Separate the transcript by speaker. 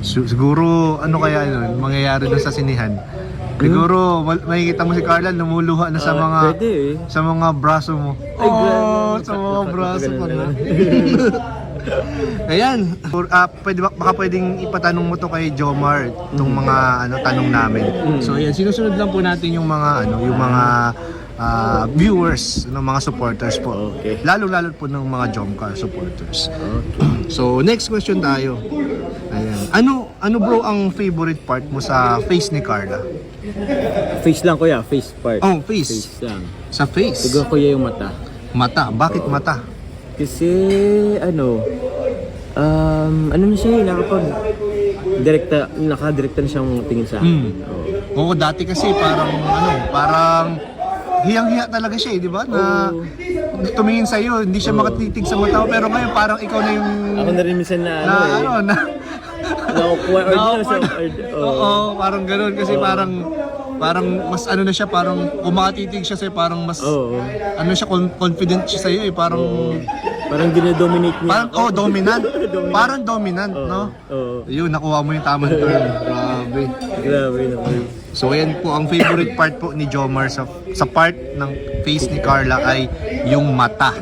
Speaker 1: Siguro, ano kaya yun, mangyayari doon sa sinihan? Siguro, makikita mo si Carla lumuluha na sa mga
Speaker 2: Pwede eh.
Speaker 1: sa mga braso mo.
Speaker 2: Ay, grabe.
Speaker 1: Sa mga braso pa na.
Speaker 2: Ganun.
Speaker 1: Ayan. Baka pwedeng ipatanong mo to kay Jomar itong mga tanong namin. So ayan, sinusunod lang po natin yung mga viewers, mga supporters po.
Speaker 2: Okay.
Speaker 1: Lalo po ng mga Jomcar supporters.
Speaker 2: Okay.
Speaker 1: So next question tayo. Ayan. Ano bro ang favorite part mo sa face ni Carla?
Speaker 2: Face lang kuya, face part.
Speaker 1: Oh, face.
Speaker 2: Face lang.
Speaker 1: Sa face.
Speaker 2: Siguro kuya yung mata.
Speaker 1: Mata. Bakit mata?
Speaker 2: Kasi ano na siya nakadirekta na siyang tingin sa akin.
Speaker 1: Oo, dati kasi parang hiyang-hiya talaga siya, di ba? Na tumingin sa iyo, hindi siya makatitig sa mata mo, pero ngayon parang ikaw na yung
Speaker 2: Ako na rin minsan
Speaker 1: Oo, parang ganoon kasi parang mas na siya, parang kumatitig siya sa'yo, parang mas siya, confident siya sa'yo eh, parang
Speaker 2: dinodominate niya.
Speaker 1: parang dominant. Parang dominant, no? Yun, nakuha mo yung tamang term.
Speaker 2: Grabe naman.
Speaker 1: So ayan po, ang favorite part po ni Jomar sa part ng face ni Carla ay yung mata.